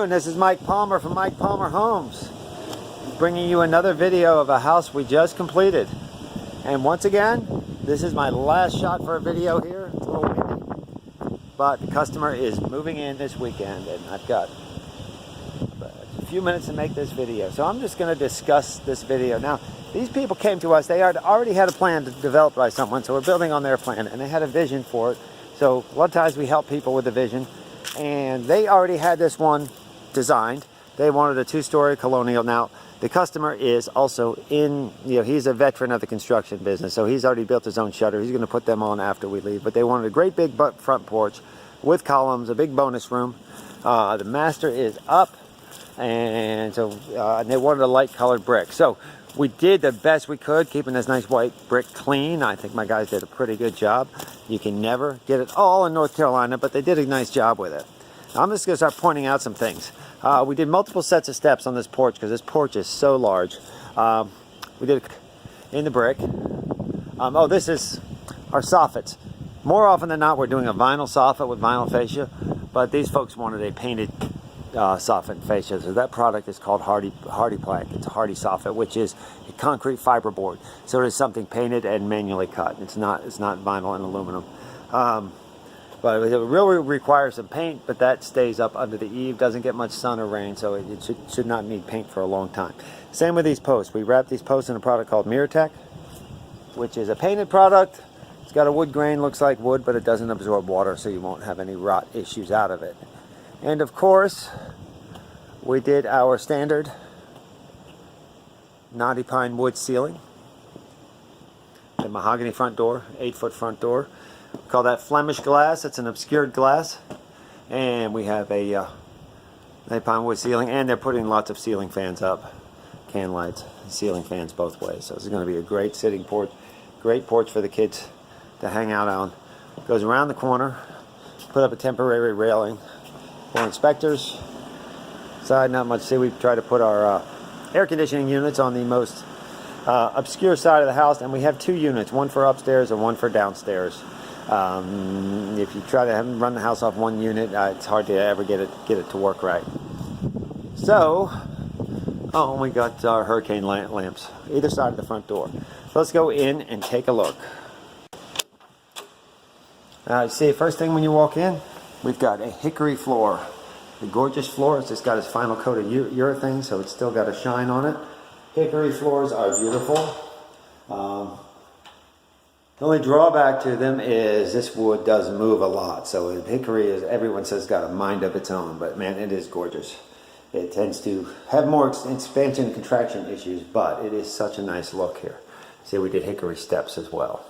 afternoon. This is Mike Palmer from Mike Palmer Homes, bringing you another video of a house we just completed. And once again, this is my last shot for a video here. It's a little windy, but the customer is moving in this weekend, and I've got a few minutes to make this video. So I'm just going to discuss this video. Now, these people came to us. They already had a plan developed by someone, so we're building on their plan, and they had a vision for it. So a lot of times we help people with the vision, and they already had this one designed. They wanted a two-story Colonial. Now, the customer is also he's a veteran of the construction business, so he's already built his own shutter. He's going to put them on after we leave. But they wanted a great big front porch with columns, a big bonus room. The master is up, and so and they wanted a light-colored brick. So we did the best we could, keeping this nice white brick clean. I think my guys did a pretty good job. You can never get it all in North Carolina, but they did a nice job with it. I'm just going to start pointing out some things. We did multiple sets of steps on this porch because this porch is so large. We did it in the brick. This is our soffits. More often than not, we're doing a vinyl soffit with vinyl fascia, but these folks wanted a painted soffit fascia. So that product is called Hardy Plank. It's a Hardy soffit, which is a concrete fiberboard. So it is something painted and manually cut. It's not vinyl and aluminum. But it really requires some paint, but that stays up under the eave, doesn't get much sun or rain, so it should not need paint for a long time. Same with these posts. We wrap these posts in a product called MirrorTech, which is a painted product. It's got a wood grain, looks like wood, but it doesn't absorb water, so you won't have any rot issues out of it. And of course, we did our standard knotty pine wood ceiling. The mahogany front door, 8-foot front door. We call that Flemish glass. It's an obscured glass. And we have a knotty pine wood ceiling, and they're putting lots of ceiling fans up. Can lights, ceiling fans both ways. So this is going to be a great sitting porch. Great porch for the kids to hang out on. Goes around the corner. Put up a temporary railing for inspectors. Side, not much to see. We try to put our air conditioning units on the most obscure side of the house, and we have two units, one for upstairs and one for downstairs. If you try to run the house off one unit, it's hard to ever get it to work right. So, we got our hurricane lamps either side of the front door. So let's go in and take a look. See, first thing when you walk in, we've got a hickory floor. The gorgeous floor. It's just got its final coat of urethane, so it's still got a shine on it. Hickory floors are beautiful. The only drawback to them is this wood does move a lot. So hickory, is everyone says, got a mind of its own, but man, it is gorgeous. It tends to have more expansion and contraction issues, but it is such a nice look here. See, we did hickory steps as well.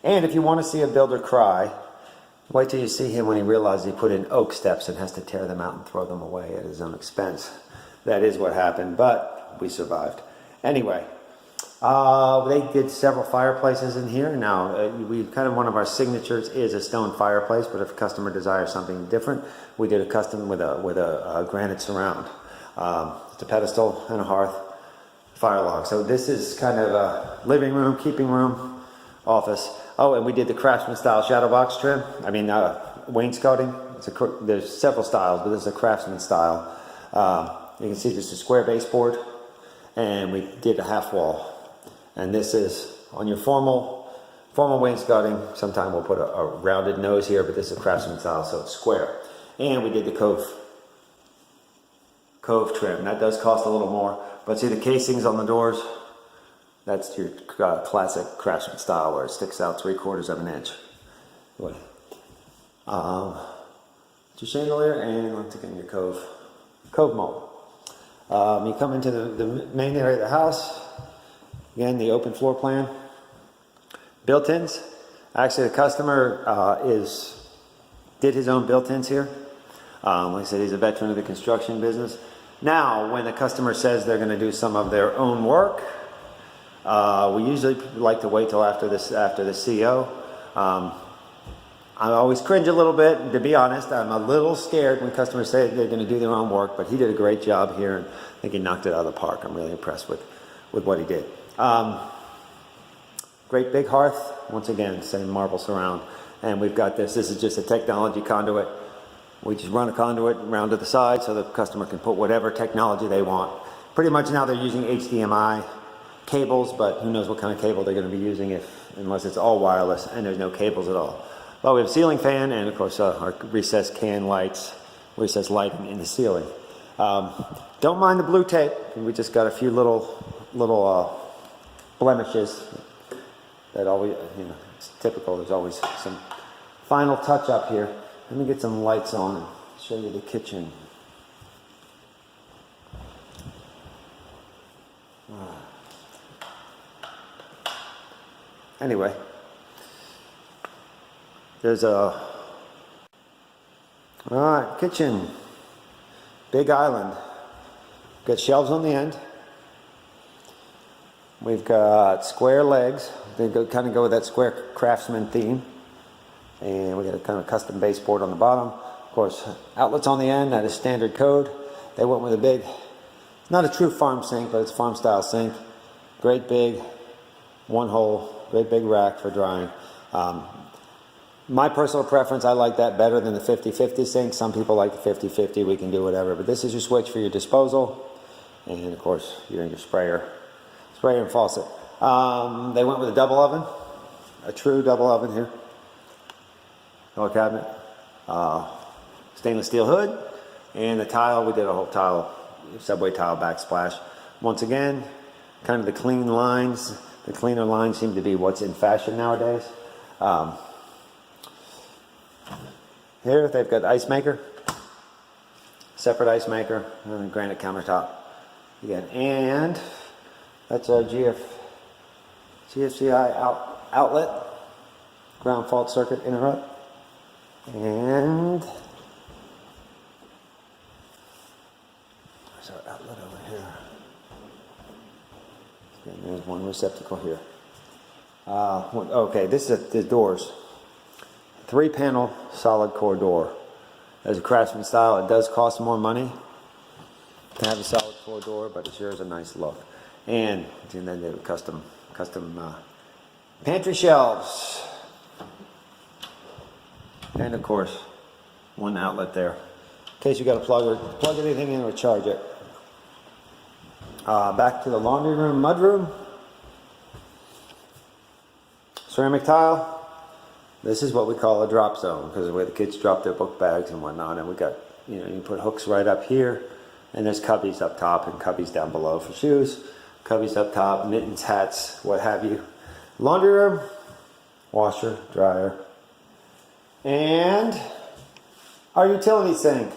And if you want to see a builder cry, wait till you see him when he realizes he put in oak steps and has to tear them out and throw them away at his own expense. That is what happened, but we survived. Anyway, they did several fireplaces in here. Now, one of our signatures is a stone fireplace, but if a customer desires something different, we did a custom with a granite surround. It's a pedestal and a hearth, fire log. So this is kind of a living room, keeping room, office. Oh, and we did the craftsman style shadow box trim. Wainscoting. There's several styles, but this is a craftsman style. You can see just a square baseboard, and we did a half wall. And this is on your formal wainscoting. Sometimes we'll put a rounded nose here, but this is a craftsman style, so it's square. And we did the cove trim. That does cost a little more, but see the casings on the doors. That's your classic craftsman style where it sticks out 3/4 of an inch. Your chandelier, and once again your cove mold. You come into the main area of the house. Again, the open floor plan. Built-ins. Actually, the customer did his own built-ins here. Like I said, he's a veteran of the construction business. Now, when the customer says they're going to do some of their own work, we usually like to wait till after the CO. I always cringe a little bit, to be honest. I'm a little scared when customers say they're going to do their own work, but he did a great job here, and I think he knocked it out of the park. I'm really impressed with what he did. Great big hearth, once again, same marble surround. And we've got this is just a technology conduit We just run a conduit around to the side so the customer can put whatever technology they want. Pretty much now they're using HDMI cables, but who knows what kind of cable they're going to be using unless it's all wireless and there's no cables at all. Well, we have a ceiling fan and of course our recessed can lights, recessed lighting in the ceiling. Don't mind the blue tape. We just got a few little blemishes that always, it's typical. There's always some final touch up here. Let me get some lights on and show you the kitchen. Anyway, there's alright, kitchen. Big island. Got shelves on the end. We've got square legs. They kind of go with that square craftsman theme. And we got a kind of custom baseboard on the bottom. Of course, outlets on the end. That is standard code. They went with a big, not a true farm sink, but it's farm style sink. Great big, one hole, great big rack for drying. My personal preference, I like that better than the 50-50 sink. Some people like the 50-50. We can do whatever. But this is your switch for your disposal. And of course, you're in your sprayer and faucet. They went with a double oven, a true double oven here. Door cabinet, stainless steel hood, and the tile. We did a whole tile, subway tile backsplash. Once again, kind of the clean lines. The cleaner lines seem to be what's in fashion nowadays. Here they've got the ice maker, separate ice maker, and a granite countertop. Again, and that's our GFCI outlet, ground fault circuit interrupt. And there's our outlet over here. And there's one receptacle here. Okay, this is the doors. 3-panel solid core door. As a craftsman style, it does cost more money to have a solid core door, but it sure is a nice look. And then they have custom pantry shelves. And of course, one outlet there, in case you got to plug anything in or charge it. Back to the laundry room, mud room. Ceramic tile. This is what we call a drop zone because of where the kids drop their book bags and whatnot. And we got, you put hooks right up here, and there's cubbies up top and cubbies down below for shoes. Cubbies up top, mittens, hats, what have you. Laundry room, washer, dryer. And our utility sink.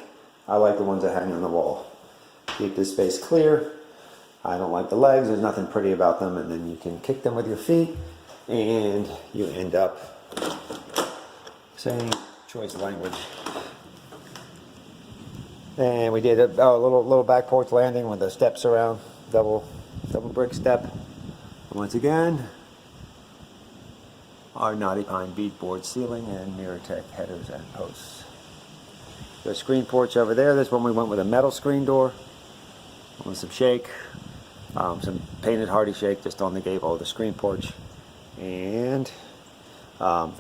I like the ones that hang on the wall. Keep this space clear. I don't like the legs. There's nothing pretty about them. And then you can kick them with your feet. And you end up saying choice language. And we did a little back porch landing with the steps around. Double brick step. And once again, our knotty pine beadboard ceiling and MirrorTech headers and posts. The screen porch over there. This one we went with a metal screen door with some shake, some painted hardy shake just on the gable of the screen porch, and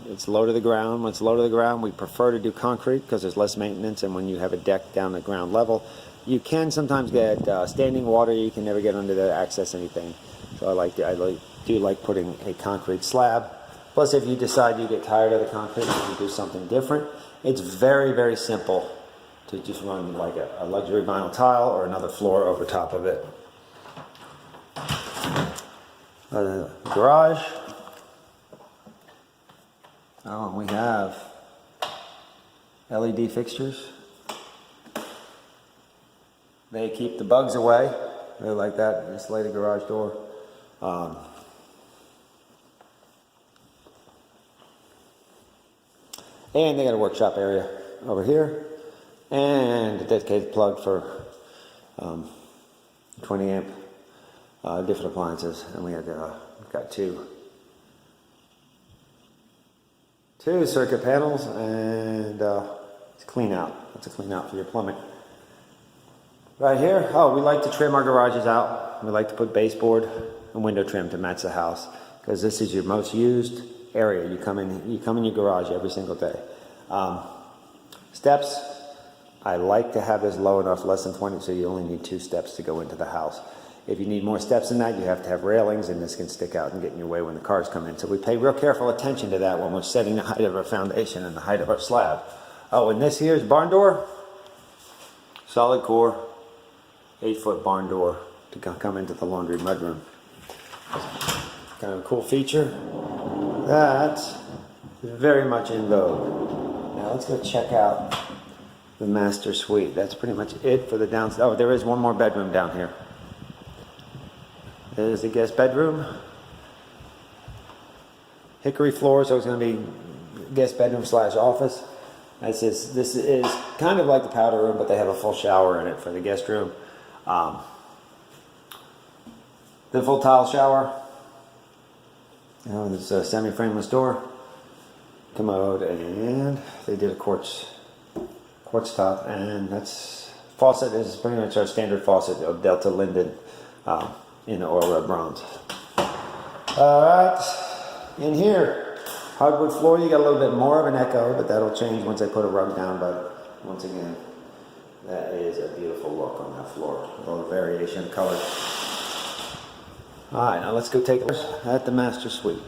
it's low to the ground. When it's low to the ground, we prefer to do concrete because there's less maintenance, and when you have a deck down at ground level, you can sometimes get standing water. You can never get under there to access anything. So I do like putting a concrete slab. Plus, if you decide you get tired of the concrete and you do something different, it's very, very simple to just run like a luxury vinyl tile or another floor over top of it. Garage. Oh, and we have LED fixtures. They keep the bugs away. They're like that insulated garage door. And they got a workshop area over here, and a dedicated plug for 20 amp different appliances. And we have got two circuit panels, and it's clean out. That's a clean out for your plumbing. Right here, we like to trim our garages out. We like to put baseboard and window trim to match the house because this is your most used area. You come in your garage every single day. Steps, I like to have this low enough, less than 20, so you only need 2 steps to go into the house. If you need more steps than that, you have to have railings, and this can stick out and get in your way when the cars come in. So we pay real careful attention to that when we're setting the height of our foundation and the height of our slab. Oh, and this here is barn door. Solid core, 8-foot barn door to come into the laundry mudroom. Kind of a cool feature. That's very much in vogue. Now let's go check out the master suite. That's pretty much it for the downstairs. Oh, there is one more bedroom down here. There's the guest bedroom. Hickory floor, so it's going to be guest bedroom / office. This is kind of like the powder room, but they have a full shower in it for the guest room. The full tile shower. There's a semi-frameless door, commode, and they did a quartz top, and that's faucet is pretty much our standard faucet of Delta Linden in oil red bronze. All right, in here, hardwood floor. You got a little bit more of an echo, but that'll change once I put a rug down. But once again, that is a beautiful look on that floor, with all the variation of color. All right, now let's go take a look at the master suite.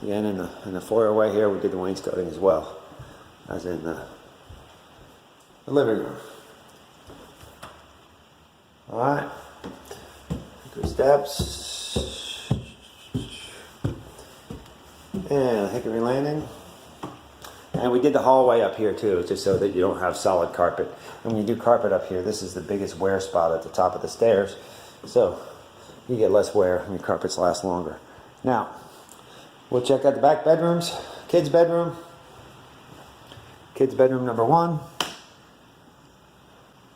Again, in the foyer here, we did the wainscoting as well as in the living room. All right, good steps and hickory landing. And we did the hallway up here too, just so that you don't have solid carpet. And when you do carpet up here, this is the biggest wear spot at the top of the stairs, so you get less wear and your carpets last longer. Now, we'll check out the back bedrooms. Kids bedroom. Kids bedroom number 1.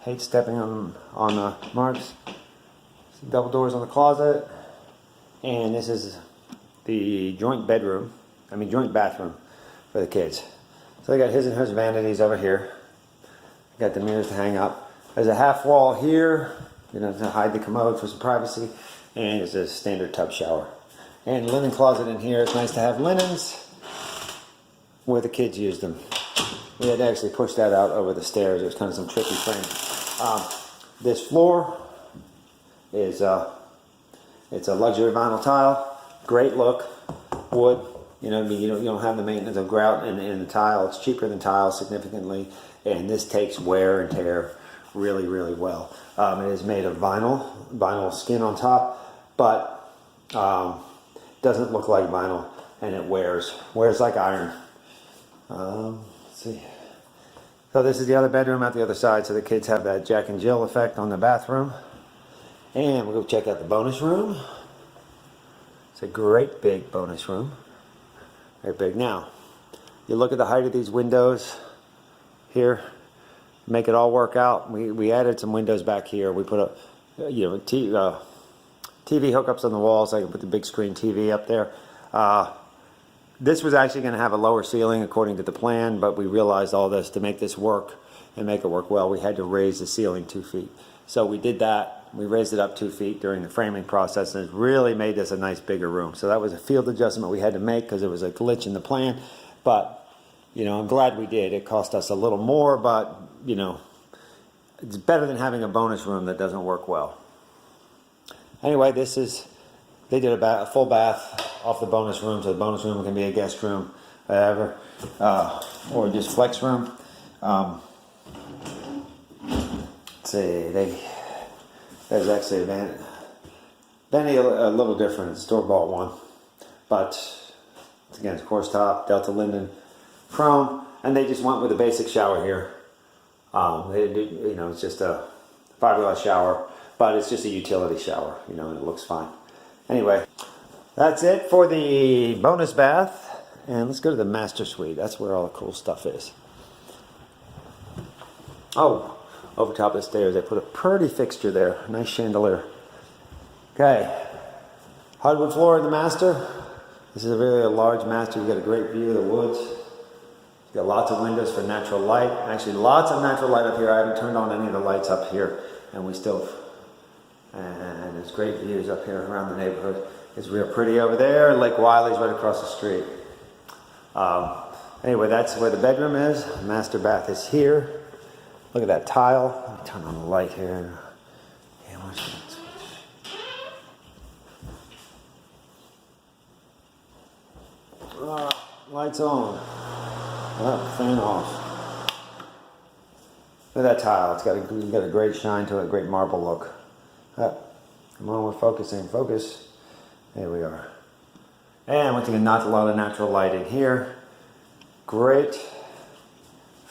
Hate stepping on marks. Some double doors on the closet. And this is the joint bathroom for the kids. So they got his and hers vanities over here. Got the mirrors to hang up. There's a half wall here, to hide the commode for some privacy. And there's a standard tub shower. And linen closet in here. It's nice to have linens where the kids use them. We had to actually push that out over the stairs. It was kind of some tricky frame. This floor is it's a luxury vinyl tile. Great look. Wood. You don't have the maintenance of grout in the tile. It's cheaper than tile significantly. And this takes wear and tear really, really well. It is made of vinyl skin on top, but doesn't look like vinyl, and it wears like iron. Let's see. So this is the other bedroom out the other side, so the kids have that Jack and Jill effect on the bathroom. And we'll go check out the bonus room. It's a great big bonus room. Very big. Now, you look at the height of these windows here. Make it all work out. We added some windows back here. We put TV hookups on the walls. I can put the big screen TV up there. This was actually going to have a lower ceiling according to the plan, but we realized all this to make this work and make it work well. We had to raise the ceiling 2 feet. So we did that. We raised it up 2 feet during the framing process, and it really made this a nice bigger room. So that was a field adjustment we had to make because there was a glitch in the plan. But I'm glad we did. It cost us a little more, but it's better than having a bonus room that doesn't work well. Anyway, they did a full bath off the bonus room, so the bonus room can be a guest room, whatever, or just flex room. Let's see, there's actually a vanity a little different. It's a store-bought one, but again, it's course top, Delta Linden, chrome, and they just went with a basic shower here. It's just a fiberglass shower, but it's just a utility shower, and it looks fine. Anyway, that's it for the bonus bath, and let's go to the master suite. That's where all the cool stuff is. Oh, over top of the stairs, they put a pretty fixture there, a nice chandelier. Okay, hardwood floor in the master. This is a really large master. You've got a great view of the woods. You've got lots of windows for natural light. Actually, lots of natural light up here. I haven't turned on any of the lights up here, and there's great views up here around the neighborhood. It's real pretty over there. Lake Wiley's right across the street. Anyway, that's where the bedroom is. Master bath is here. Look at that tile. Let me turn on the light here. Yeah, watch that. Lights on. Fan off. Look at that tile. It's got a great shine to it, great marble look. Come on, we're focusing. Focus. There we are. And once again, not a lot of natural light in here. Great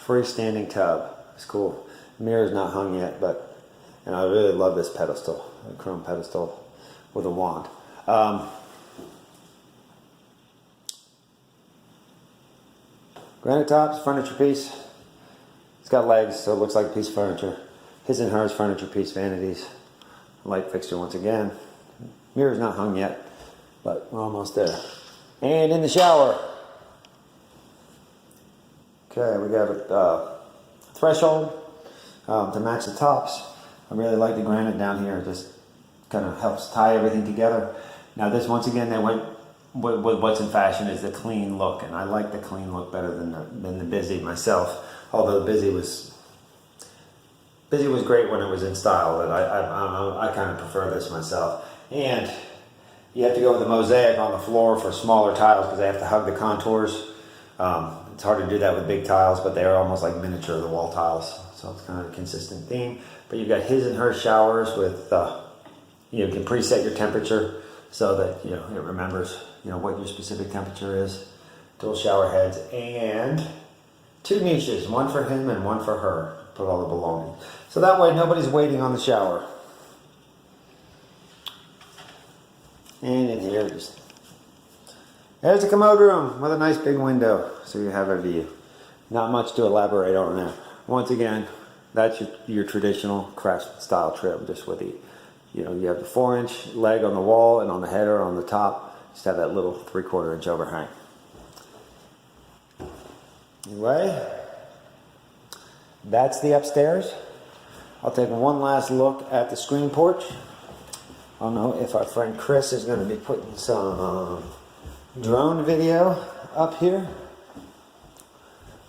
freestanding tub. It's cool. The mirror's not hung yet, but and I really love this pedestal, a chrome pedestal with a wand. Granite tops, furniture piece. It's got legs, so it looks like a piece of furniture. His and hers furniture piece, vanities. Light fixture once again. Mirror's not hung yet, but we're almost there. And in the shower. Okay, we got a threshold to match the tops. I really like the granite down here. It just kind of helps tie everything together. Now this, once again, they went with what's in fashion is the clean look, and I like the clean look better than the busy myself. Although the busy was great when it was in style, but I kind of prefer this myself. And you have to go with the mosaic on the floor for smaller tiles because they have to hug the contours. It's hard to do that with big tiles, but they're almost like miniature the wall tiles, so it's kind of a consistent theme. But you've got his and her showers with you can preset your temperature so that it remembers what your specific temperature is. Dual shower heads and 2 niches, one for him and one for her. Put all the belongings. So that way nobody's waiting on the shower. And in here, there's a commode room with a nice big window, so you have a view. Not much to elaborate on there. Once again, that's your traditional craft style trim, just with the, you have the 4-inch leg on the wall, and on the header on the top, just have that little 3/4 inch overhang. Anyway, that's the upstairs. I'll take one last look at the screen porch. I don't know if our friend Chris is going to be putting some drone video up here.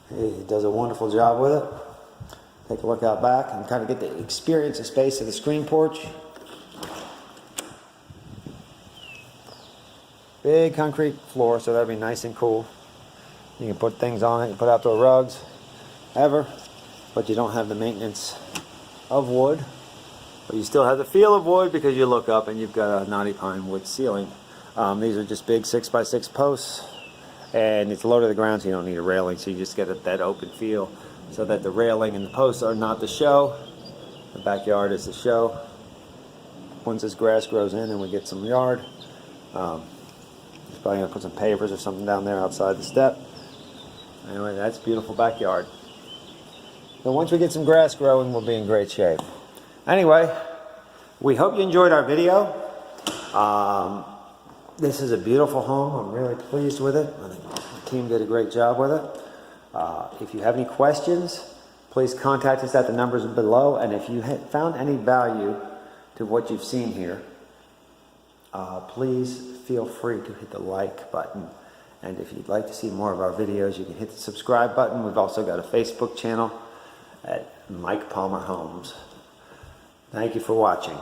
He does a wonderful job with it. Take a look out back and kind of get the experience of space of the screen porch. Big concrete floor, so that'll be nice and cool. You can put things on it, you put outdoor rugs, but you don't have the maintenance of wood. But you still have the feel of wood because you look up and you've got a knotty pine wood ceiling. These are just big 6x6 posts, and it's low to the ground, so you don't need a railing, so you just get that open feel, so that the railing and the posts are not the show. The backyard is the show. Once this grass grows in and we get some yard, just probably gonna put some pavers or something down there outside the step. Anyway, that's a beautiful backyard. So once we get some grass growing, we'll be in great shape. Anyway, we hope you enjoyed our video. This is a beautiful home. I'm really pleased with it. I think the team did a great job with it. If you have any questions, please contact us at the numbers below. And if you found any value to what you've seen here, please feel free to hit the like button. And if you'd like to see more of our videos, you can hit the subscribe button. We've also got a Facebook channel at Mike Palmer Homes. Thank you for watching.